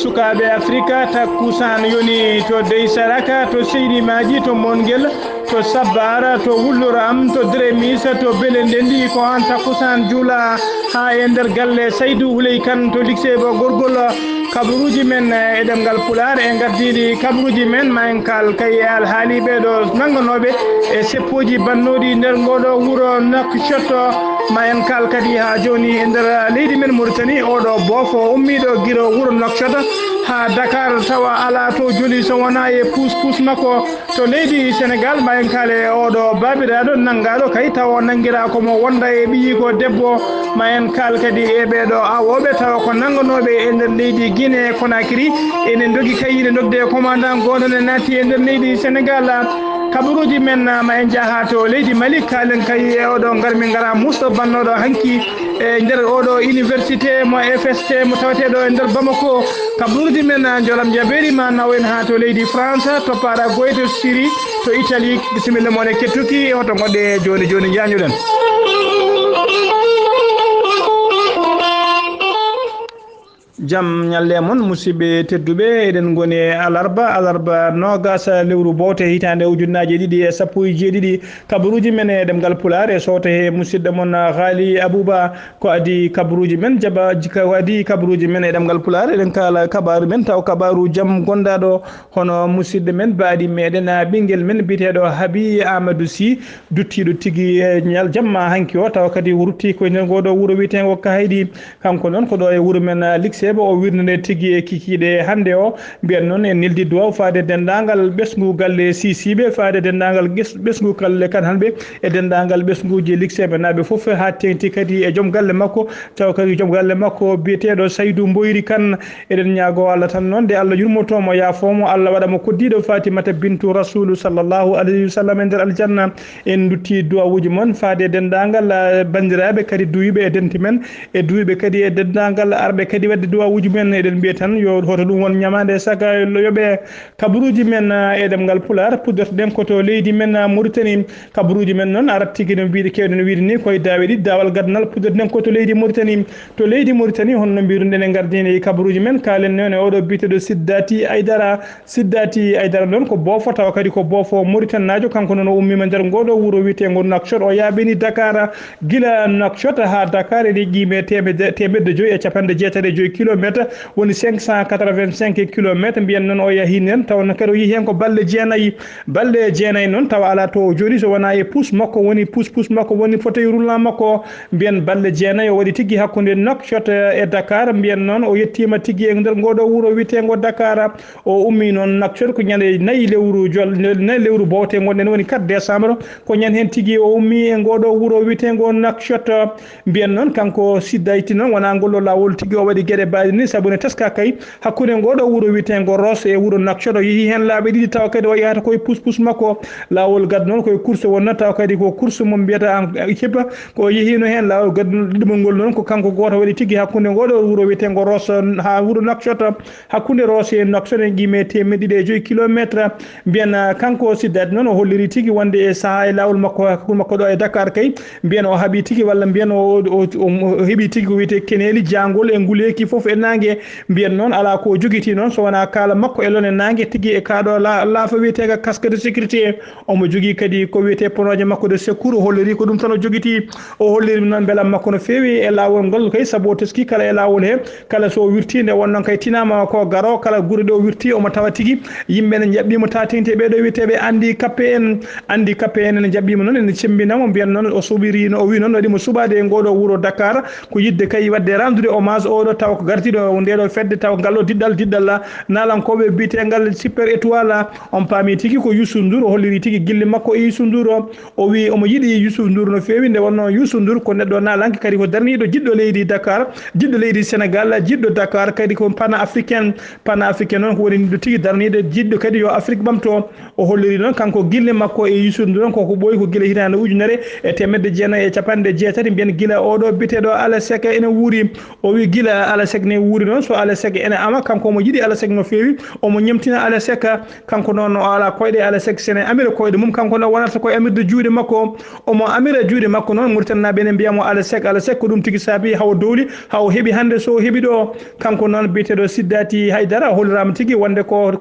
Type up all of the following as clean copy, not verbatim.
sukaɓe afrique takkusan yoni to dey saraka to seydi maji to mongel to sabbara to wulluram to dremisa to belendendi ko an takkusan juula ha e nder galle Saydou Houley Kane to lycée bo gorgol kabaruji men e ɗemgal pular e gardidi kabaruji men ma en kal kay alhaali ɓeɗo nangonoɓe e seppoji bannoɗi nder ngoɗo wuuro Nouakchott ma en kal kadi ha joni e nder leydi men Mauritanie oɗo boofo ummiɗo guiro wuuro Nouakchott ha Dakar tawa ala to joli so wona e pousse makko to leydi Sénégal ma en kale oɗo babiraɗo nangaɗo kay tawa nanguira komo wonda e ɓiyi ko debbo ma en kal kadi e ɓeɗo awoɓe tawa ko nangonoɓe e nder leydi Guinée Conakry enen dogi kayine nodde commandant goɗon e naati e nder leydi Sénégal kabaruji men ma en jaaha to leydi Mali kalen kay e oɗo garmi gara musto bannoɗo hanki e nder oɗo université mo FST mo tawateɗo e nder Bamako kabaruji men jolam jaɓeri ma nawen ha to leydi France to Paraguay to Syrie to Italie bisimilla moon e kettuki oto goɗɗe joni joni jañuɗen jam ñalle mon musidɓe tedduɓe eɗen goni alarba nogas lewru bowte hitande ujunnaji ɗiɗi e sappo e jeeɗiɗi kabaruji men e ɗemgal pular e sowto he musidɗo mon Haali Abouba ko adi kabaruji men ko adi kabaruji men e ɗemgal pular eɗen kala kabaru men taw kabaru jaam gondaɗo hono musidɗo men baɗi meɗen ɓinguel men biteɗo Haby Amadou Sy duttiɗo tigui ñal jamma hanki o taw kadi rutti koye nder goɗo wuuro wiyetego Kahaydi kanko noon ko ɗo e wuuro men lycée o wirnde tigui e kikiɗe hande o mbiyen noon en nildi duwaw faade dendagal ɓesgu galle Sisiɓe faade dendagal ɓesgu galle Kane Hanɓe e dendagal ɓesguji lycée ɓe naaɓe foof ha tengti kadi e joom galle makko taw kadi joom galle makko biyeteɗo Saydou Boyri Kane eɗen ñaago Allah tan noon de Allah yurmotomo yaafomo Allah waɗamo koddiɗo Fatimata bintu Rasoulu sallllahu alayhi wa sallam e nder aljanna en dutti duwawuji moon faade dendagal bandiraɓe kadi duwiɓe e denti men e duwiɓe kadi e dendagal arɓe kadi wadde duwawuji men eɗen mbiya tan yo hoto ɗum won ñamade saga yoɓe kabaruji men e ɗemgal pular puddotoɗen koto leydi men Mauritanie kabaruji men noon arat tigui no mbiɗe kewɗe no wiide ni koye dawe ɗiɗi dawal gaddanal puddotoɗen koto leydi Mauritanie to leydi Mauritanie honno mbiruɗen e gardini e kabaruji men kalen noon e oɗo biteɗo Siddati Aydara noon ko boofo tawa kadi ko boofo Mauritanie najo kanko noon o ummima nder ngoɗo wuuro wiyetego Nouakchott o yaɓini Dakar guila Nouakchott ha Dakar eɗi qiime temedde joyyi e capanɗe jeetati e joyyi kilométre woni 585 kilométre mbiyen noon o yahin hen taw kadi o yeehi hen ko balɗe jeenayyi noon tawa ala to joni so wona e pousse makko woni pousse makko woni fauteuil roulant makko mbiyen balɗe jeenayyi o waɗi tigui hakkude Nouakchott e Dakar mbiyen noon o yettima tigui e nder ngoɗo wuuro wiyetego Dakar o ummi noon Nouakchott ko ñande nayyi lewru bowte gonɗen woni 4 décembre ko ñande hen tigui o ummi e ngoɗo wuuro wiyetego Nouakchott mbiyen noon kanko Siddati noon wona ngollo lawol tigui o waɗi gueɗe baɗe ni saabu ne teska kay hakkude ngoɗo wuuro wiyetego Ross e wuuro Nouakchott o yeehi hen laaɓe ɗiɗi tawa kadi o yahata koye pousse makko lawol gaddu noon koye course wonno tawa kadi ko course mo mbiyata hippa ko yehino hen lawol gaddu ɗumol ngol noon ko kanko goto waɗi tigui hakkude ngoɗo wuuro wiyetego Ross ha wuuro Nouakchott hakkude Ross e Nouakchott en qiime temedde ɗiɗi e joyyi kilométre mbiyen kanko Siddati noon o holliri tigui wonde e saaha e lawol makko hakkude makko ɗo e Dakar kay mbiyen o haaɓi tigui walla mbiyen o heeɓi tigui ko wiyete Keneli Diangol e Nguleyki foof e nangue mbiyen noon ala ko joguiti noon so wona kala makko e lone nangue tigui e kaɗo laafa wiyetega casque de sécurité omo jogui kadi ko wiyete ponoje makko de secours o holliri ko ɗum tan o joguiti o holliri noon beelam makko no fewi e lawol ngol kay saabu o teski kala e lawol he kala so wirti nde wonnoon kay tinama ko garo kala guure ɗe o wirti omo tawa tigui yimɓe ne jaɓɓimo ta tengti ɓeɗo wiyeteɓe handicapé en ene jaɓɓima noon ene cembinamo mbiyen noon o suɓirino o wi noon waɗimo suɓade e ngoɗo wuuro Dakar ko yidde kay wadde rendude hommage oɗo taw ko gartiɗo ndeɗo fedde taw ngallo diɗɗal nalankoɓe bitegal super étoile on paami tigui ko Youssou Ndour o holliri tigui guille makko e Youssou Ndour o wi omo yiiɗi Youssou Ndour no fewi nde wonno Youssou Ndour ko neɗɗo nalanke kadi ko darniɗo jiɗɗo leydi Dakar jiɗɗo leydi Sénégal jiɗɗo Dakar kadi ko pan africain noon ko woni niɗo tigui darniɗo jiɗɗo kadi yo Afrique ɓamto o holliri noon kanko guille makko e Youssou Ndour koko ɓooyi ko guila hitande ujunere e temedde jeenayyi e capanɗe jeetati mbiyen guila oɗo biteɗo Ala Seck ene wuuri o wi guila Ala Seck ne wuuri noon so Alaa Seck ene ama kanko omo yiɗi Alaa Seck no feewi omo ñemtina Alaa Seck kanko noon o ala koyɗe Alaa Seck sene amira koyɗe mum kanko noon wonata koye amirde juuɗe makko omo amira juuɗe makko noon Mauritanie ene mbiyamo Alaa Seck ko ɗum tigi saabi hawo dowli hawo heeɓi hannde so heeɓi ɗo kanko noon biyeteɗo Siddati Haydara hollirama tigi wonde ko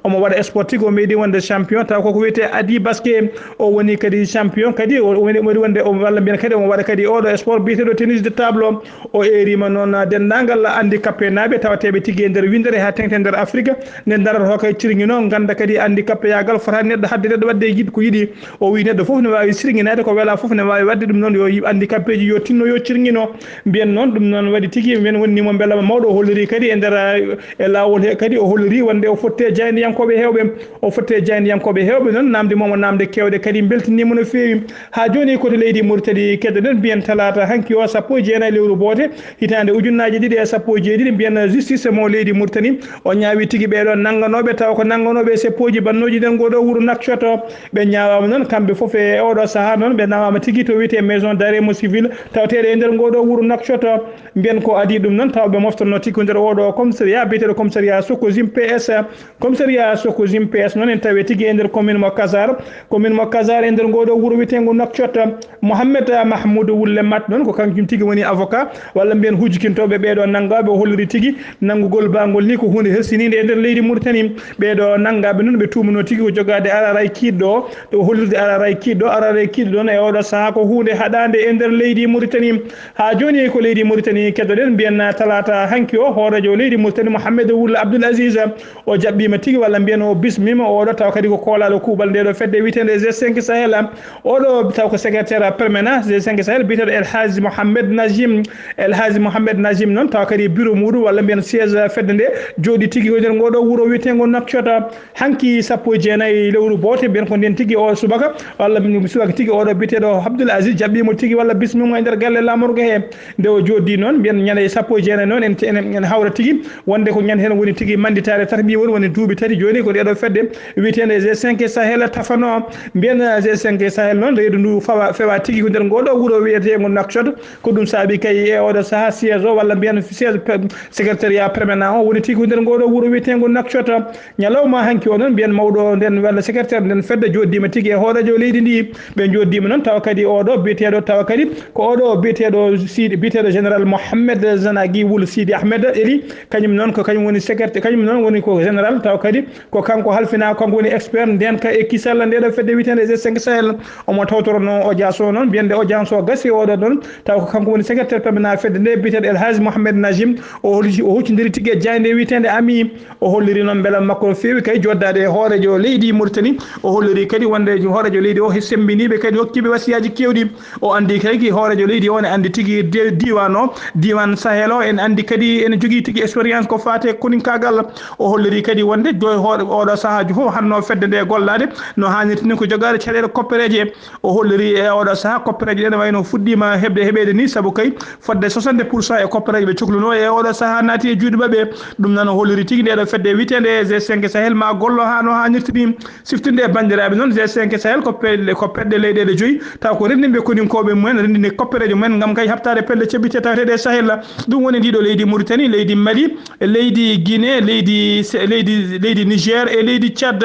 omo waɗa sport tigi o meeɗi wonde champion taw koko wiyete Adi Basque o woni kadi champion kadi o woni wonde walla mbiyen kadi omo waɗa kadi oɗo sport biyeteɗo tennis de table o erima noon dendagal handicapé naɓe tawateɓe tigui e nder windere ha tengte nder Afrique nde darata hokkay cirguino ganda kadi handicapé yagal fotani neɗɗo hadde neɗɗo wadde yiɗ ko yiiɗi o wi neɗɗo foof ne wawi sirguinade ko weela foof ne wawi wadde ɗum noon yo handicapé ji yo tinno yo cirguino mbiyen noon ɗum noon waɗi tigui min wonnimo beelama mawɗo o holliri kadi e nder e lawol he kadi o holliri wonde o fotte jayniyankoɓe hewɓe noon namde momo namde kewɗe kadi beltinimo no fewi ha joni koto leydi Mauritanie keddoɗen mbiyen talata hanki o 19 lewru bote hitande ujunnaje 217 mbiyen justice mo leydi Mauritanie o ñaawi tigui ɓeɗo nangganoɓe taw ko nangganoɓe seppoji bannoji nden goɗo wuuro Nouakchott ɓe ñawama noon kamɓe foof e oɗo saaha noon ɓe nawama tigui to wiyete maison d'arrêt mo civil tawteɗe e nder goɗo wuuro Nouakchott mbiyen ko adi ɗum noon taw ɓe moftanno tigui nder oɗo commissariat biyeteɗo commissariat Sococim PS noon en tawi tigui e nder commune mo Kasar e nder goɗo wuuro wiyetego Nouakchott Mohamed Mahmoudou Wulle Mat noon ko kanjum tigui woni avocat walla mbiyen hujjukintoɓe ɓeɗo nanggaɓe o holliri tigui nanggugol bangol ni ko hunde hersinide e nder leydi Mauritanie ɓeɗo nanggaɓe noon ɓe tumano tigui ko jogade araray kiɗɗo o hollirde araray kiɗɗo ɗon e oɗo saaha ko hunde haɗade e nder leydi Mauritanie ha joni ko leydi Mauritanie keddoɗen mbiyen talata hanki o horejo leydi Mauritanie Mohamed Wulle Abdoul Aziz o jaɓɓima tigui walla mbiyen o bismima oɗo taw kadi ko kolaɗo kuuɓal ndeɗo fedde witende G5 Sahel oɗo taw ko secrétaire permanent G5 Sahel biyeteɗo El Hadji Mohamed Najim noon taw kadi bureau muɗum walla mbiyen siège fedde nde jooɗi tigui ko nder goɗo wuuro wiyetego Nouakchott hanki 19 lewru bote mbiyen ko nden tigui o subaka walla subaka tigui oɗo biyeteɗo Abdoul Aziz jaɓɓimo tigui walla bismimo e nder galle lamorgo he nde o joddi noon mbiyen ñande 19 noon en hawra tigui wonde ko ñande hen woni tigui manditare tarbiya woni duuɓi tati joni ko ɗeɗo fedde wiyetede G5 Sahel tafano mbiyen G5 Sahel noon reedu ndu fewa tigui ko nder goɗo wuuro wiyetego Nouakchott ko ɗum saabi kay e oɗo saaha siège o walla mbiyen siège secrétariat permanent o woni tigui ko nder goɗo wuuro wiyetego Nouakchott ñalawma hanki o noon mbiyen mawɗo nden walla secrétaire nden fedde joddima tigui e hoɗojo leydi ndi ɓe joddima noon tawa kadi oɗo biyeteɗo tawa kadi ko oɗo biyeteɗo général Mohamed Zanagui Wul Sidi Ahmed Eli kañum noon ko kañum woni secrétaire kañum noon woni ko général taw kadi ko kanko halfina kanko woni expert nden ka e kisalla ndeɗo fedde witende G5 Sahel omo tawtorono audience o noon mbiyende audience o gasi oɗo ɗon taw ko kanko woni secrétaire permanent fedde nde biyeteɗo El Hadji Mohamed Najim o huccidiri tigui e jayde witende ami o holliri noon beelam makko no fewi kay joddade e hoorejo leydi Mauritanie o holliri kadi wonde hoorejo leydi o sembiniɓe kadi hokkiɓe wasiyaji kewɗi o andi kadi hoorejo leydi o ne andi tigui diwan Sahel o en andi kadi ene jogui tigui expérience ko fate koninkagal o holliri kadi wonde oɗo saahaji fof hanno fedde nde gollade no hannirtini ko jogade caɗele koppereje o holliri e oɗo saaha koppereje ɗe ne wayno fuɗɗima heɓede ni saabu kay fodde 60% e koppereje ɓe cohluno e oɗo saaha naati e juuɗe mabɓe ɗum noon o holliri tigui ndeɗo fedde witende G5 Sahel ma gollo ha no hannirtini siftinde e bandiraɓe noon G5 Sahel ko pedɗe leyɗele joyyi taw ko rendinɓe koninkoɓe mumen rendinde koppereje mumen gam kay habtade pelle ceɓɓite taweteɗe Sahel ɗum woni ndiɗo leydi Mauritanie leydi Mali leydi Guinée leydi Niger e leydi Tchad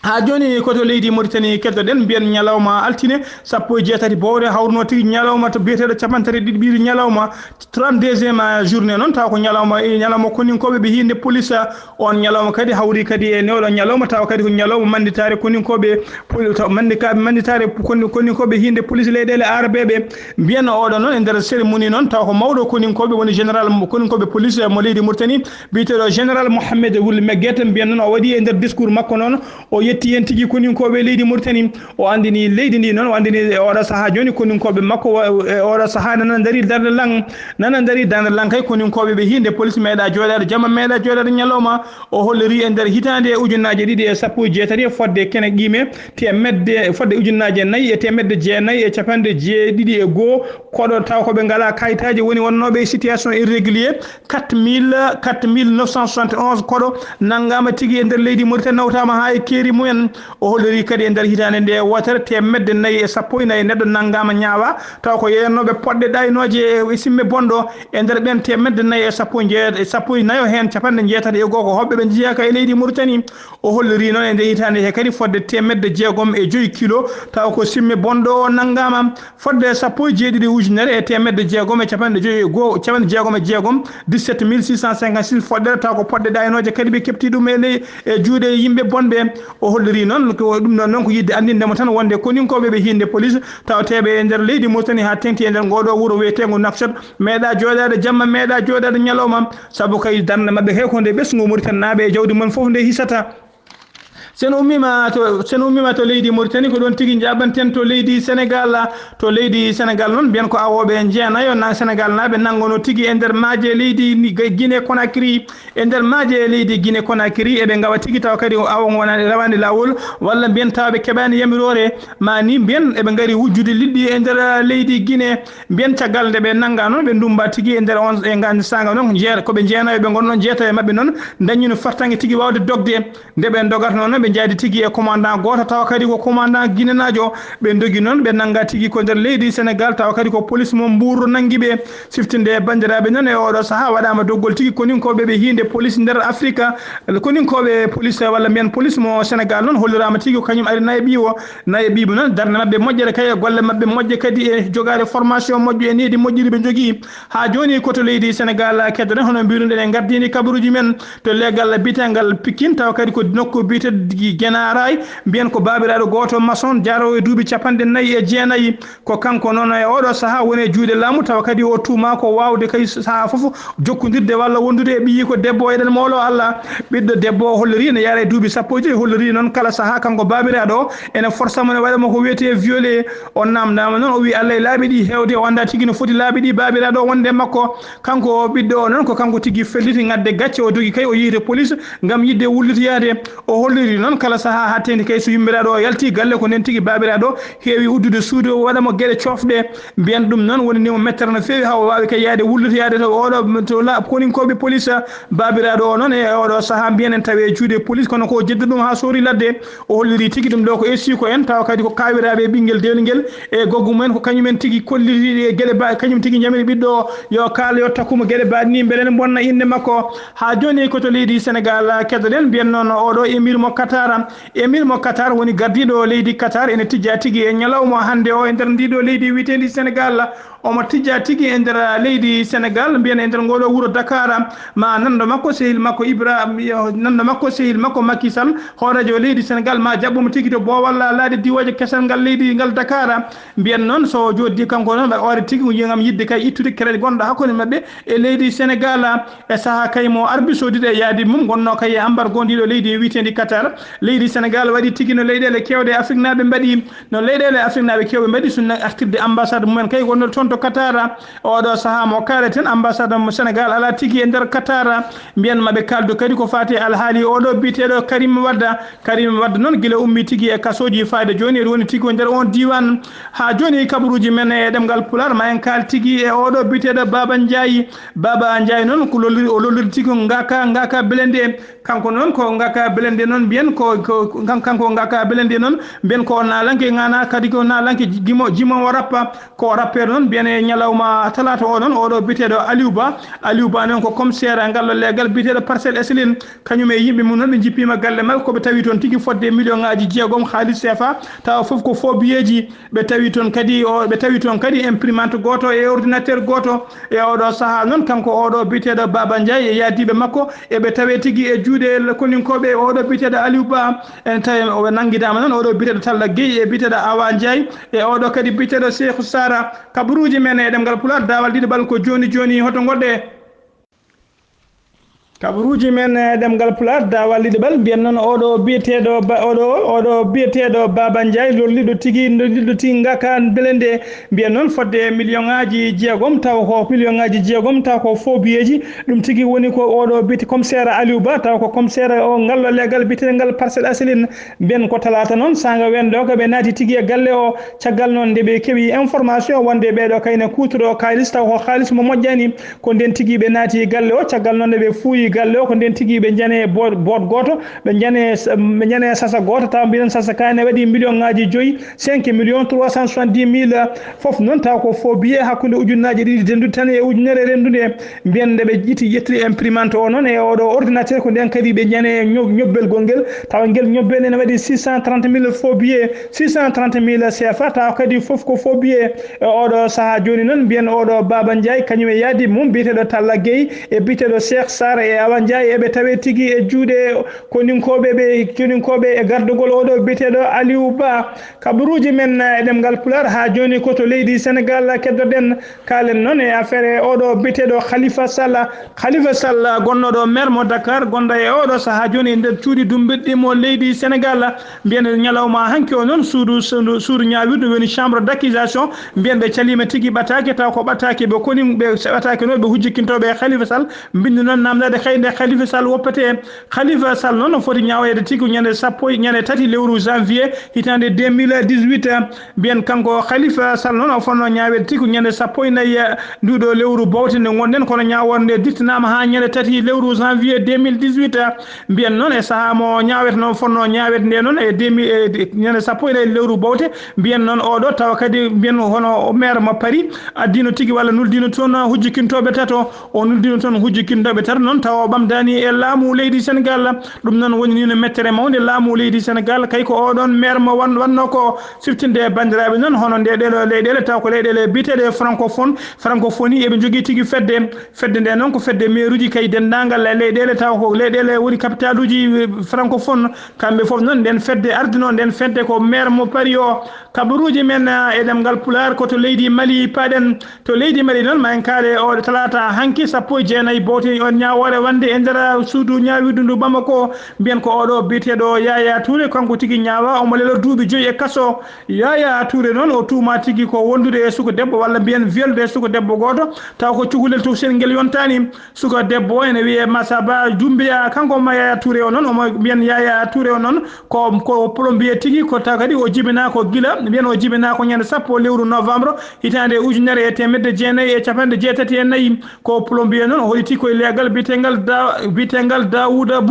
ha joni koto leydi Mauritanie keddoɗen mbiyen ñalawma altine 16 bowɗe hawruno tigui ñalawma to biyeteɗo capantati ɗiɗi ɓiiri ñalawma 32e journée noon taw ko ñalawma koninkoɓe ɓe hinde police on ñalawma kadi hawri kadi e newɗo ñalawma taw kadi ko ñalawma manditare koninkoɓe manditare koninkoɓe hinde police leyɗele arbeɓe mbiyen oɗo noon e nder cérémonie noon taw ko mawɗo koninkoɓe woni général koninkoɓe police mo leydi Mauritanie biyeteɗo général Mohamed Wul Meguet mbiyen noon o waɗi e nder discours makko noon o yetti hen tigui koninkoɓe leydi Mauritanie o andini leydi ndi noon o andini oɗo saaha joni koninkoɓe makko oɗo saaha nana daari darde lang kay koninkoɓe ɓe hinde police meeɗa joɗade jamma meeɗa joɗade ñalawma o holliri e nder hitande ujunnaje 217 fodde kene qime fodde ujunnaje 4 e temedde jeenayyi e capanɗe jeeɗiɗi e goho koɗo taw koɓe ngala kayitaji woni wonnoɓe situation irrégulier 4971 koɗo nanggama tigui e nder leydi Mauritanie nawtama ha e keeri mumen o holliri kadi e nder hitande nde wotere temedde nayyi e sappo e nayyi neɗɗo nanggama ñaawa taw ko yeenoɓe poɗɗe ɗaynoje e simme bonɗo e nder ɓen temedde nayyi e sappo e nayyo hen capanɗe jeetati e goho ko hoɓɓe ɓe jeyaka e leydi Mauritanie o holliri noon e nde hitande he kadi fodde temedde jeegom e joyi kilo taw ko simme bonɗo o nanggama fodde sappo e jeeɗiɗi ujunere e temedde jeegom e capanɗe joyi e goho capanɗe jeegom e jeegom 17 656 foɗɗere taw ko poɗɗe ɗaynoje kadi ɓe kepti ɗum e juuɗe yimɓe bonɓe o holliri noon ko ɗum ɗon noon ko yidde andindemo tan wonde koninkoɓe ɓe hinde police tawteɓe e nder leydi Mauritanie ha tengti e nder ngoɗo wuuro wiyetego Nouakchott meeɗa joɗade jamma meeɗa joɗade ñalawma saabu kay darde mabɓe kay ko nde ɓesgu Mauritanie naɓe e jawdi mon foof nde hisata sen ummima to leydi Mauritanie ko ɗon tigui jaɓanten to leydi Sénégal noon mbiyen ko awoɓe jeenayo na Sénégal naɓe nangono tigui e nder maaje leydi Guinée Conakry e nder maaje leydi Guinée Conakry eɓe gawa tigui taw kadi awo wonani rawande lawol walla mbiyen tawɓe keɓani yamirore mani mbiyen eɓe gaari wujjude liɗɗi e nder leydi Guinée mbiyen caggal nde ɓe nangga noon ɓe dumba tigui e nder on e gandi saga noon koɓe jeenayo ɓe gonnon jeeta e mabɓe noon dañino fartangue tigui wawde dogde nde ɓe dogata noon ɓe jaadi tigui e commandant goto taw kadi ko commandant guinenajo ɓe dogi noon ɓe nangga tigui ko nder leydi Sénégal taw kadi ko police mo Mbour nanguiɓe siftinde bandiraɓe noon e oɗo saaha waɗama doggol tigui koninkoɓe ɓe hinde police nder Afrique koninkoɓe police walla mbiyen police mo Sénégal noon hollirama tigui ko kañum ari naye ɓiɓe noon darde mabɓe moƴƴere kay golle mabɓe moƴƴe kadi e jogade formation moƴƴo e needi moƴƴiri ɓe jogui ha joni koto leydi Sénégal keddoɗen hono mbiruɗen e gardini kabaruji men to leggal bitegal Pikine taw kadi ko nokku biteɗo Guénaray mbiyen ko babiraɗo goto maçon jaarowo e duuɓi capanɗe nayyi e jeenayyi ko kanko noon e oɗo saaha woni e juuɗe laamu taw kadi o tuuma ko wawde kay saaha foof jokkodirde walla wondude e ɓiyi ko debbo eɗen mawlo Allah ɓiɗɗo debbo o holliri ne yaara e duuɓi sappo e joyyi holliri noon kala saaha kanko babiraɗo o ene força mo ne waɗamo ko wiyete violé o namdama noon o wi Allah e laaɓi ɗi hewde o anda tigui no foti laaɓi ɗi babiraɗo o wonde makko kanko ɓiɗɗo o noon ko kanko tigui felliti gadde gacce o dogi kay o yiite police gam yidde wullitoyade o holliri noon kala saaha ha tendi kay so yummiraɗo o yalti galle ko nden tigui babiraɗo heewi uddude suudu waɗamo gueɗe cofɗe mbiyen ɗum noon woni nimo mettere no feewi haw wawi kay yaade wullitoyade to oɗo to koninkoɓe police babiraɗo o noon e oɗo saaha mbiyen en tawi e juuɗe police kono ko jeddi ɗum ha sori ladde o holliri tigui ɗum ɗo ko essi ko en tawa kadi ko kawiraɓe ɓinguel dewliguel e goggu mumen ko kañumen tigui kolliri e gueɗe ba kañum tigui jamiri ɓiɗɗo yo kaala yo takkumo gueɗe baɗe ni beele ne bonna inde makko ha joni koto leydi Sénégal keddoɗen mbiyen noon oɗo Emile mo Qatar woni gardiɗo leydi Qatar ene tijja tigui e ñalawma hande o e nder ndiɗo leydi witendi Sénégal omo tijja tigui e nder leydi Sénégal mbiyen e nder ngoɗo wuuro Dakar ma nando makko sehil makko nando makko sehil makko Macky Sall horejo leydi Sénégal ma jabbomo tigui to bo walla laade diwoje kesal ngal leydi ngal Dakar mbiyen noon so joddi kanko noon ɓe ore tigui yigam yidde kay ittude kereɗe gonɗo hakkude mabɓe e leydi Sénégal e saaha kay mo arbi sodide e yaadi mum gonno kay embargo ndiɗo leydi witendi Qatar leydi Sénégal waɗi tigui no leyɗele kewɗe Afrique naɓe mbaɗi no leyɗele Afrique naɓe kewɓe mbaɗi sunna artirde ambassade mumen kay gonno toon to Qatar oɗo saaha mo kaleten ambassade mo Sénégal ala tigui e nder Qatar mbiyen maɓe kaldu kadi ko fati alhaali oɗo biteɗo Karim Wade noon guila ummi tigui e kasoji fayde joni woni tigui nder on diwan ha joni kabaruji men e ɗemgal Pulaar ma en kal tigui e oɗo biteɗo Baba Ndiaye noon ko o lolliri tigui ngaka Blindé kanko noon ko ngaka Blindé noon mbiyen kanko ngaka Blindé noon mbiyen ko nalanke ngana kadi ko nalanke jimo o rappa ko rappere noon mbiyen e ñalawma talata o noon oɗo biteɗo Aliou Ba noon ko commissaire ngallo legal biteɗo Parcelles Assainies kañum e yimɓe mum noon ɓe jippima galle mabɓe koɓe tawi toon tigui fodde million ngaji jeegom halis CFA tawa foof ko faux billeji ɓe tawi toon kadi imprimante goto e ordinateur goto e oɗo saaha noon kanko oɗo biteɗo Baba Ndiaye e yaadiɓe makko eɓe tawe tigui e juuɗe koninkoɓe oɗo biteɗo Aliou Ba en tawi o nanguidama noon oɗo biteɗo Talla Gueye e biteɗo Awa Ndiaye e oɗo kadi biteɗo Cheikhou Sara kabaruji men e ɗemgal Pulaar dawal ɗiɗi ko joni hoto goɗɗe kabaruji men ɗemgal Pulaar dawal ɗiɗi mbiyen noon oɗo biyeteɗo Baba Ndiaye lolliɗo tigui ngaka Blindé mbiyen noon fodde million ngaji jeegom taw ko million ngaji jeegom taw ko faux billeji ɗum tigui woni ko oɗo bite commissaire Aliou Ba taw ko commissaire o ngallo legal bitegal Parcelles Assainies mbiyen ko talata noon sanga wendo ko ɓe naati tigui e galle o caggal noon nde ɓe keeɓi information wonde ɓeɗo kayne kutoro kalis taw ko halis mo moƴƴani ko nden tigui ɓe naati galle o caggal noon nde ɓe fuuyi tigui galle o ko nden tigui ɓe jane boot goto ɓe jane sasa goto taw mbiɗen sasa kane waɗi million ngaji 5 millions 370 mille foof noon taw ko fo biye hakkude ujunnaji ɗiɗi dendude tan e ujunere rendude mbiyen nde ɓe ƴitti yettiri imprimante o noon e oɗo ordinateur ko nden kadi ɓe jane ñobbel gonguel taw guel ñobbel ene waɗi 630 mille faux billet 630 mille CFA taw kadi foof ko faux billet e oɗo saaha joni noon mbiyen oɗo Baba Ndiaye kañum e yaadi mum biteɗo Talla Gueye e biteɗo Cheikh Sara e Awa Ndiaye eɓe tawe tigui e juuɗe koninkoɓe e gardugol oɗo biteɗo Aliou Ba kabaruji men e ɗemgal Pulaar ha joni koto leydi Sénégal keddoɗen kalen noon e affaire oɗo biteɗo Khalifa Sall gonnoɗo maire mo Dakar gonɗo e oɗo saaha joni e nder cuuɗi dumbiɗɗimo leydi Sénégal mbiyen ñalawma hanki o noon suudu ñawirɗo woni chambre d'accusation mbiyen ɓe calima tigui ɓataki taw ko ɓataki ɓe koni ɓe ɓataki noon ɓe hujjikkintoɓe Khalifa Sall bindi noon namdade hayde Khalifa Sall woppete Khalifa Sall noon foti ñawoyede tigui ñande tati lewru janvier hitande 2018 mbiyen kanko Khalifa Sall noon o fonno ñawede tigui ñande 14 nduɗo lewru bowte nde gonɗen kono ñawonde dittanama ha ñande tati lewru janvier 2018 mbiyen noon e saaha mo ñawete noon fonno ñawede nde noon e ñande 14 lewru bowte mbiyen noon oɗo tawa kadi mbiyen hono maire mo Paris addino tigui walla nuldino toon hujjikintoɓe tato o nuldino toon hujjikintoɓe tato noon tawa o ɓamdani e laamu leydi Sénégal ɗum noon woni ni no mettere mawde laamu leydi Sénégal kay ko oɗon maire mo wanno ko siftinde bandiraɓe noon hono nde ɗeɗo leyɗele taw ko leyɗele biteɗe francophonie eɓe jogui tigui fedde nde noon ko fedde maire uji kay dendagal leyɗele taw ko leyɗele woni capital uji francophone kamɓe foof noon nden fedde ardino nden fedde ko maire mo Paris o kabaruji men e ɗemgal Pulaar koto leydi Mali paɗen to leydi Mali noon ma en kaale o talata hanki 19 bowte on ñawore wande e nder suudu ñawirdu ndu Bamako mbiyen ko oɗo biteɗo Yaya Touré kanko tigui ñawa omo lelo duuɓi 5 e kaso Yaya Touré noon o tuma tigui ko wondude e suko debbo walla mbiyen violde e suko debbo goto taw ko cukalel to sen guel yontani suko debbo ene wiye Massaba Doumbia kanko ma Yaya Touré o noon omo mbiyen Yaya Touré o noon ko plombier tigui ko taw kadi o jibina ko gila mbiyen o jibina ko ñande 10 lewru novembre hitande ujunere e temedde jeenayyi e capanɗe jeetati e nayyi ko plombier noon o holliti koye leegal bitegal Daouda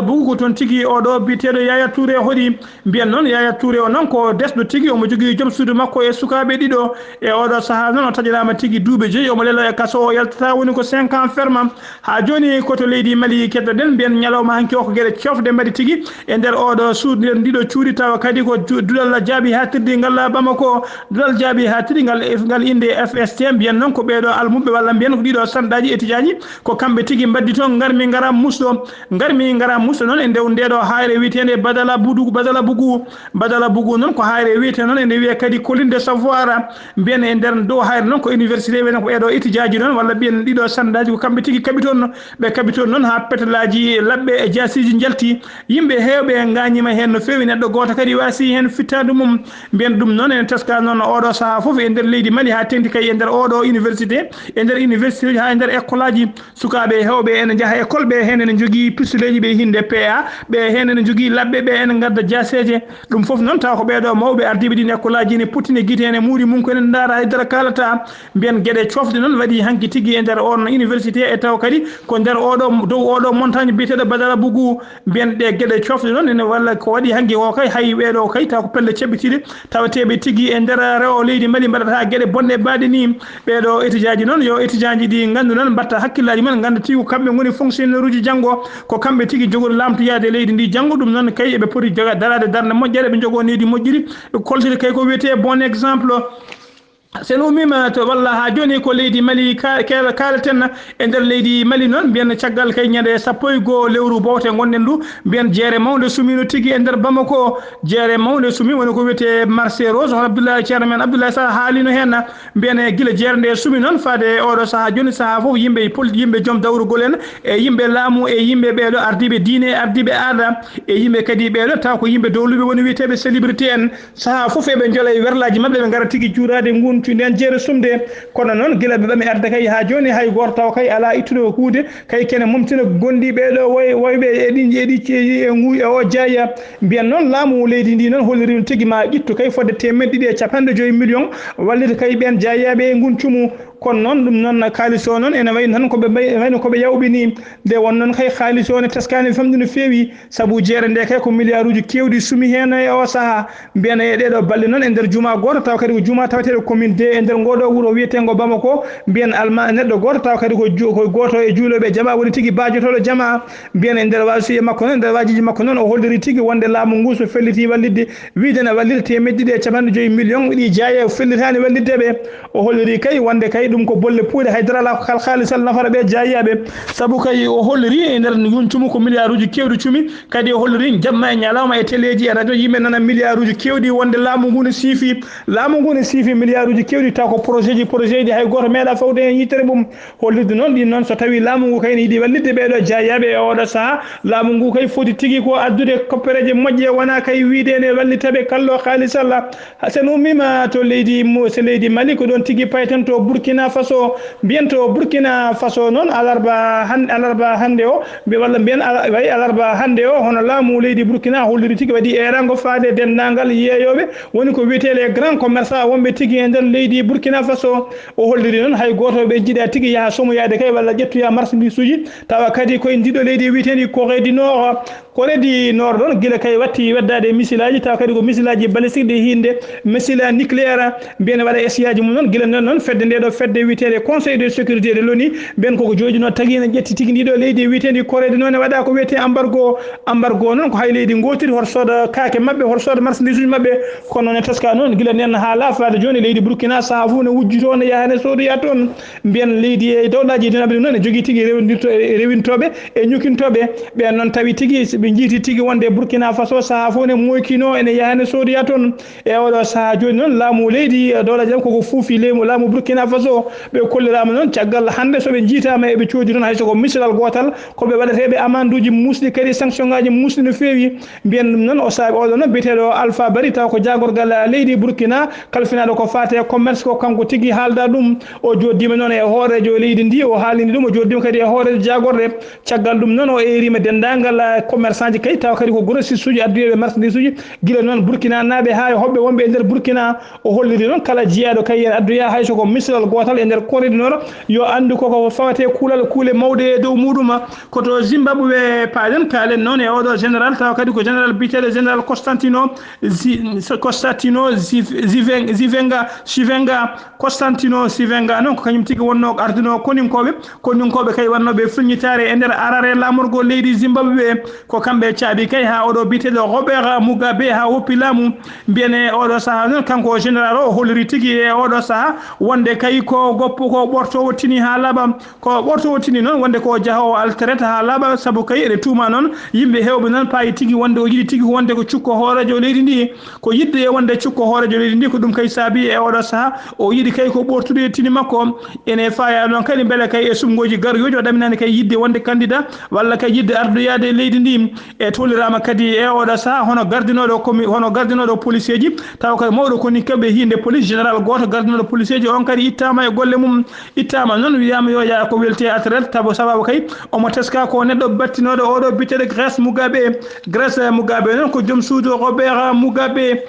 Bougou ko toon tigui oɗo biteɗo Yaya Touré hoɗi mbiyen noon Yaya Touré o noon ko desɗo tigui omo jogui joom suudu makko e sukaɓe ɗiɗo e oɗo saaha noon o taƴirama tigui duuɓi 5 omo lelo e kaso o yaltata woni ko 5 ans ferme ha joni koto leydi Mali keddoɗen mbiyen ñalawma hanki o ko gueɗe cofde mbaɗi tigui e nder oɗo suudu ndiɗo cuuɗi tawa kadi ko dulal jaabi hattirdi ngal Bamako dulal jaabi hattirdi ngal inde FST mbiyen noon ko ɓeɗo almuɓe walla mbiyen ko ɗiɗo sandaji étudiaji ko kamɓe tigui mbaddi toon garmi gara musɗo noon e ndeɗo hayre witende Badala Bougou noon ko hayre wiyete noon ene wiye kadi colline savoir mbiyen e nder dow hayre noon ko université wiyeten ko ɓeɗo étudiaji noon walla mbiyen ɗiɗo sandaji ko kamɓe tigui kaɓi toon ɓe kaɓi toon noon ha petalaji labɓe e jasiji jalti yimɓe hewɓe gañima hen no fewi neɗɗo goto kadi wasi hen fittade mum mbiyen ɗum noon ene teska noon oɗo saaha foof e nder leydi Mali ha tengti kay e nder oɗo université e nder université ha e nder école aji sukaɓe hewɓe ene jaaha école ɓe hen ene jogui pistuleji ɓe hinde PA ɓe hen ene jogui labɓe ɓe ene gadda jaseje ɗum foof noon taw ko ɓeɗo mawɓe ardiɓe ɗin école aji ene puttine guite ene muuri mum ko ene daara haydara kalata mbiyen gueɗe cofde noon waɗi hanki tigui e nder on université e taw kadi ko nder oɗo dow oɗo montagne biteɗo Badara Bougou mbiyen ɗe gueɗe cofde noon ene walla ko waɗi hanki o kay hay ɓeɗo kay taw ko pelle ceɓɓitiɗe tawateɓe tigui e nder rewo leydi Mali mbaɗata gueɗe bonɗe baɗe ni ɓeɗo étudiant ji noon yo étudiant ji ɗi gandu noon mbatta hakkillaji mumen ganda tigui kamɓe goni fonctionnaire uji janggo ko kamɓe tigui jogoɗo lamtoyade leydi ndi janggo ɗum noon kay eɓe poti darade darde moƴƴere ɓe jogo nedi moƴƴiri ɓe koltide kay ko wiyete bon exemple sen ummima to walla ha joni ko leydi Mali kaleten e nder leydi Mali noon mbiyen caggal kay ñande 11 lewru bowte gonɗen ndu mbiyen jeere mawde sumino tigui e nder Bamako jeere mawde sumi woni ko wiyete marché rose hono Abdoulaye ceerno men Abdoulaye Sall haalino hen mbiyen guila jeere nde sumi noon faade oɗo saaha joni saaha foof yimɓe joom dawrugol en e yimɓe laamu e yimɓe ɓeɗo ardiɓe diine ardiɓe aada e yimɓe kadi ɓeɗo taw ko yimɓe dowluɓe woni wiyeteɓe célébrité en saaha foof eɓe joola e werlaji mabɓe ɓe gara tigui juurade guntu nden jeere sumde kono noon gila ɓe ɓami arde kay ha joni hay goto taw kay ala ittude huude kay kene mumtina gondi ɓeɗo woyɓe e o jeeya mbiyen noon laamu leydi ndi noon holliri tigui ma ƴittu kay fodde 250 millions wallide kay ɓen jeeyaɓe e gun cumu kono noon ɗum noon kalis o noon ene wayno tan wayno koɓe yawɓini nde won noon kay halis o ne teskani famde no feewi saabu jeere nde kay ko milliard uji kewɗi sumi hen e o saaha mbiyana e ɗeɗo balɗe noon e nder juma goto taw kadi ko juma taweteɗo commune de e nder ngoɗo wuuro wiyetengo Bamako mbiyen alma neɗɗo goto taw kadi ko goto e juuloɓe jama woni tigui bajotoɗo jama mbiyen e nder wasiya makko noon nder wajiji makko noon o holliri tigui wonde laamu ngu so felliti wallidde wiide ne wallita temedde ɗiɗi e capanɗe joyyi million ɗi jeeye o fellitani walliddeɓe o holliri kay wonde kay ɗum ko bolle puuɗe haydara ala ko kal haalisal nafara ɓe jeeyaɓe saabu kay o holliri e nder yoncumu ko milliard uji kewɗi cumi kadi o holliri jamma e ñalawma e téléji e radio yimɓe nana milliard uji kewɗi wonde laamu ngu ne siifi milliard uji kewɗi taw ko projet ji hay goto meeɗa fawde hen yittere mum hollirde noon ɗin noon so tawi laamu ngu kay ne yiiɗi wallidde ɓeɗo jeeyaɓe e oɗo saaha laamu ngu kay foti tigui ko addude koppereje moƴƴe wona kay wiide ne wallitaɓe kallo haalisalla sen ummima to leydi Mali ko ɗon tigui payten to Burkina Faso mbiyen to Burkina Faso noon alarba hande o walla mbiyen wayi alarba hande o hono laamu leydi Burkina holliri tigui waɗi erango faade dendagal yeeyoɓe woni ko wiyete les grands commerçants wonɓe tigui e nder leydi Burkina Faso o holliri noon hay goto ɓe jiiɗa tigui yaaha somoyade kay walla ƴettoya marchandise uji tawa kadi koye ndiɗo leydi wiyetendi Corée du Nord ɗon guila kay watti weddade missilaji tawa kadi ko missilaji balistique ɗe hinde missile nucléaire mbiyen waɗa essayage mum noon guila noon fedde nde ɗo fedde wiyetede conseil de sécurité de l'ONU mbiyen koko joɗino tagui ne ƴetti tigui ndiɗo leydi wiyetendi Corée du Nord ne waɗa ko wiyete embargo noon ko hay leydi gotiri hoto sooda kaake mabɓe hoto sooda marchandise uji mabɓe kono ne teska noon guila nden ha laafade joni leydi Burkina saaha foof ne wujjuto ne yahane soodoya toon mbiyen leydi e dowlaji dinaɓe noon ne jogui tigui rewintoɓe e ñukintoɓe ɓen noon tawi tigui ɓe jiiti tigui wonde Burkina Faso saaha fof ne moykino ene yahane soodoya toon e oɗo saaha joni noon laamu leydi dowlaji jam koko fuufi laamu Burkina Faso ɓe kollirama noon caggal hande soɓe jiitama eɓe coodi toon haysoko misilal gotal koɓe waɗateɓe amende uji musɗi kadi sanction ngaji musɗi no feewi mbiyen ɗum noon o saabi oɗo noon biyeteɗo Alpha Bari taw ko jagorgal leydi Burkina kalfinaɗo ko fate commerce ko kanko tigui haalda ɗum o joddima noon e hoorejo leydi ndi o haalini ɗum o joddima kadi e hoorejo jagorde caggal ɗum noon o erima dendagal commerçant ji kay taw kadi ko grossiste uji adduyeɓe marchandise uji guila noon Burkina naaɓe ha hoɓɓe wonɓe e nder Burkina o holliri noon kala jeeyaɗo kay yen adduya hayso ko misilal gotal e nder Corée du Nord yo andu koko fawate kuule mawɗe e dow muɗuma koto Zimbabwe paɗen kalen noon e oɗo général taw kadi ko général biteɗo général Constantino Chivenga noon ko kañum tigui wonno arduno koninkoɓe kay wannoɓe firñitare e nder arare lamorgo leydi Zimbabwe ko kamɓe caabi kay ha oɗo biteɗo Robert Mugabe ha woppi laamu mbiyene oɗo saaha noon kanko général o holliri tigui e oɗo saaha wonde kay ko goppo ko ɓortowo tini ha laaɓa noon wonde ko jaahowo altraite ha laaɓa saabu kay ene tuuma noon yimɓe hewɓe noon payi tigui wonde o yiiɗi tigui wonde ko cukko hoorejo leydi ndi ko yidde e wonde cukko hoorejo leydi ndi ko ɗum kay saabi e oɗo saaha o yiiɗi kay ko ɓortude tini makko ene faya noon kadi beele kay e sumgoji garoyoji o ɗaminani kay yidde wonde candidat walla kay yidde ardoyade leydi ndi e tolirama kadi e oɗo saaha hono gardinoɗo policier ji taw kadi mawɗo koni keɓe hinde police général goto gardinoɗo policier ji on kadi ittama e golle mum ittama noon wiyama yo yaa ko welte atret tabo sababu kay omo teska ko neɗɗo battinoɗo oɗo bitteɗo Grace Mugabe noon ko joom suudu Robert Mugabe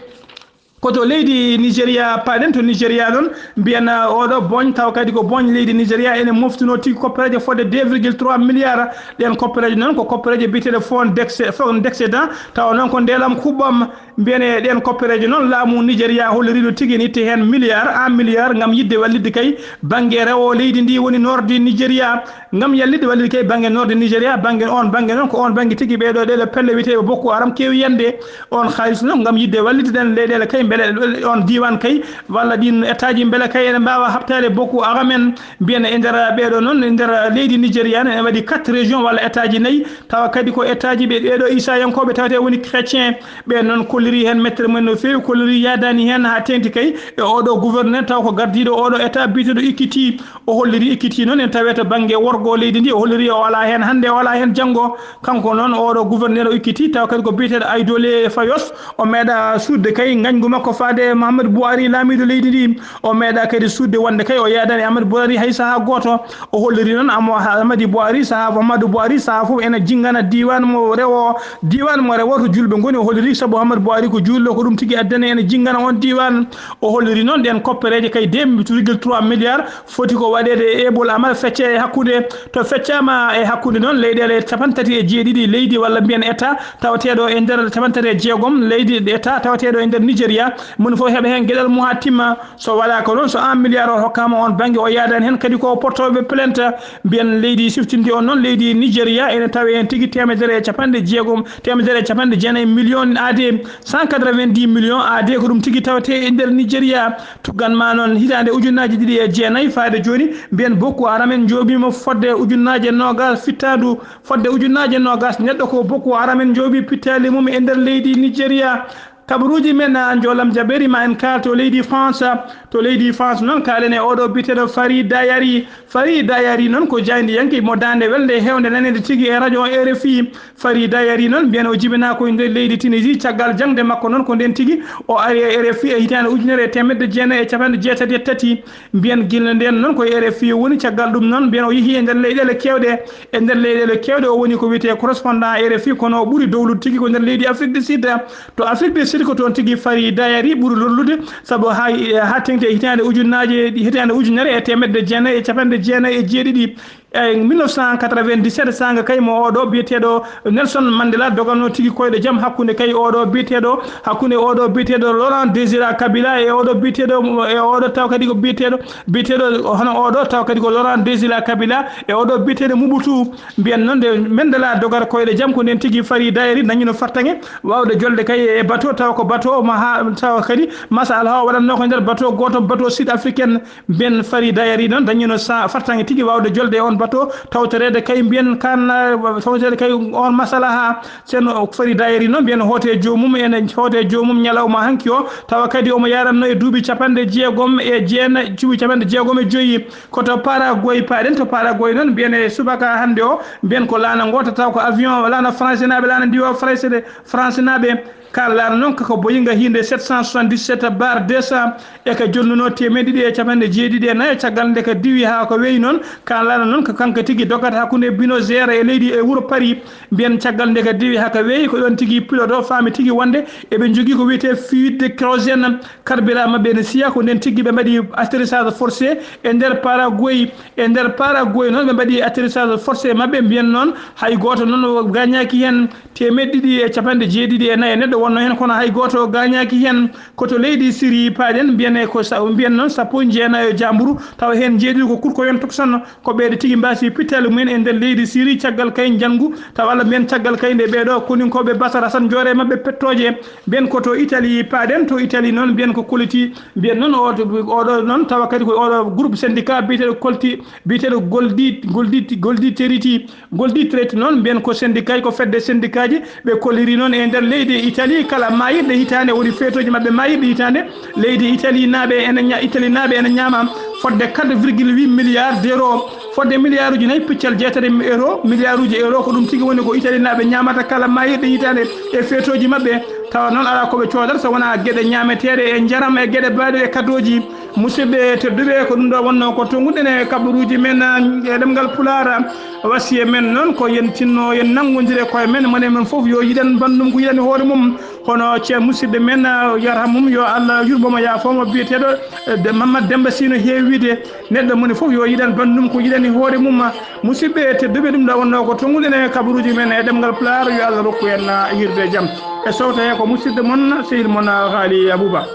koto leydi Nigéria paɗen to Nigéria noon mbiyana oɗo boñ taw kadi ko boñ leydi Nigéria ene moftuno tigui koppereje fodde 2,3 milliards ɗen koppereje noon ko koppereje biteɗe fonds d'excédent taw noon ko ndelam kuɓɓam mbiyane ɗen koppereje noon laamu Nigéria holliriɗo tigui ne itte hen milliard gam yidde wallidde kay banggue rewo leydi ndi woni nord Nigéria gam yallidde wallidde kay banggue nord Nigéria banggue noon ko on banggue tigui ɓeɗo ɗeɗo pelle wiyeteɓe Boko Haram kewi yande on haaliss noon gam yidde wallidde ɗen leyɗele kay beele on diwan kay walla ɗin état ji beele kay ene mbawa habtade Boko Haram en mbiyane e nder ɓeɗo noon e nder leydi Nigéria ene waɗi 4 régions walla état ji 4 tawa kadi ko état ji ɓeɗo isayankoɓe tawate woni chrétien ɓe noon kolliri hen mettere mumen no fewi kolliri yadani hen ha tengti kay e oɗo gouverneur taw ko gardiɗo oɗo état biteɗo Ikiti o holliri Ikiti noon en tawe to banggue worgo leydi ndi o holliri o ala hen hande o ala hen janggo kanko noon oɗo gouverneur o Ikiti taw kadi ko biteɗo Aydole Fayos o meeɗa sudde kay gañgu makko faade Mahamadou Bouhari laamiɗo leydi ndi o meeɗa kadi sudde wonde kay o yadani Amadou Bouhari hay saaha goto o holliri noon Amadou Bouhari saaha foof ene jingana diwan mo rewo to julɓe goni o holliri saabu Amadou Bouhari ari ko jullo ko dum tigi addana en jingana on diwan o holliri non den koppereje kay 2,3 milliards foti ko wadede ebol amal fecce hakkude to feccama e hakkude non leydele tapantati e jeedidi leydi walla bien état tawatedo e der tapantati e jeegom leydi état tawatedo e der Nigeria mun fo hebe hen gedal mu hatima so wala ko non so 1 milliard o hokkama on bangi o yadan hen kadi ko portobe plainte bien leydi siftindi on non leydi Nigeria ene tawi en tigi temedere capande jeegom temedere capande jeenay million AD 190 millions AD ko dum tigi tawate e der Nigeria tugan ma non hitande ujunaji didi e jeenay faade joni bien Boko Haram en jobima fodde ujunaje nogas fittadu fodde ujunaje nogas neddo ko Boko Haram en jobi pitali mum e der leydi Nigeria kabaruji men jolam jaberi ma en kalto leydi France non kalene odo bitedo Farida Yari non ko jayndi yanki mo dande welde hewnde nanede tigi e radio RFI Farida Yari non bien o jibina ko inde leydi Tunisie caggal jangde makko non ko den tigi o ari RFI e hitande ujunere temedde jeena e capande jeetati tati bien gilne den non ko RFI woni caggal dum non bien o yihi e der leyɗele kewɗe o woni ko wiete correspondant RFI kono o ɓuri dowlude tigi ko der leydi Afrique du Sud to Afrique du Sud ko ton tigi Farida Yari ɓuri lollude sabu ha tengte hitande ujunere e temedde jeena e capande jeena e jeeɗiɗi 1997 sanga kay mo odo bietedo Nelson Mandela dogalno tigi koyde jam hakkunde kay odo bietedo Laurent Désiré Kabila e odo taw kadi ko bietedo hono odo taw kadi ko Laurent Désiré Kabila e odo bietedo Mobutu bien non de Mandela dogar koyde jam ko nen tigi Farida Yari dañino fartange wawde jolde kay e bateau taw ko bateau ma taw kadi masal ha wadanno ko der bateau goto bateau sud africaine ben Farida Yari non dañino fartange tigi wawde jolde on bateau tawtorede kay bien kan tawtorede kay on masalaha sen Farida Yari non bien hote jomum en hote jomum nyalawma hanki o tawa kadi o mo yaranno e duubi capande jeegom e jeena duubi capande jeegom e joyi koto Paraguay paden to Paraguay non bien e subaka hande o bien ko lana ngota taw ko avion lana français nabe lana diwo français nabe kala non ko boyinga hinde 777 bar 200 e ka jonnuno temedidi e capande jeedidi e nayo caggal de ka diwi ha ko weyi non kala non ko kanka tigi dogata hakunde bino zera e leydi e wuro Paris bien caggal de ka diwi ha ka weyi ko don tigi pilote o faami tigi wonde e be jogi ko wiete fuite de kérosène carburant mabbe ne siya ko den tigi be madi atterrissage forcé e der Paraguay non be madi atterrissage forcé mabbe bien non hay goto non gagnaki hen temedidi e capande jeedidi e nayo neddo wonno hen kono hay goto gagnaki hen koto leydi Syrie paden bien ko bien non sappo jeenayo jamburu taw hen jeedi ko kurko yon toksan ko beede tigi mbasi pitel men en der leydi Syrie caggal kay jangu taw alla men caggal kay de beedo konin ko be Bashar Assad jore mabbe pettoje ben koto Italie paden to Italie non bien ko koliti bien non odo non taw kadi ko odo groupe syndicat bitel goldi trade non bien ko syndicat ko fedde syndicat ji be koliri non e der leydi Italie kala mayirde hitande woni fetoji mabbe mayirde hitande leydi Italie nabe en nyama fodde 4,8 milliards d'euros fodde milliards nayi piccal jeetade euro milliards euro ko dum tigi woni ko Italie nabe nyamata kala mayirde hitande e fetoji mabbe taw non ala ko be coodar so wona gede nyametede e njaram e gede baade e kadoji musibbe teddube ko dum do wonno ko tongude ne kabaruji men e demgal pulara wasiye men non ko yen tinno yen nangondire koye men men fof yo yidan bandum ko yidani hoore mum hono ce musibbe men yarhamum yo Allah yurboma ya fomo bietedo de Mamadou Demba Sino heewide neddo moni fof yo yidan bandum ko yidani hoore mum musibbe teddube dum do wonno ko tongude ne kabaruji men e demgal pulara yo Allah rokku en yirde jam e sawta ko musidde mon sehil mon Haali Abouba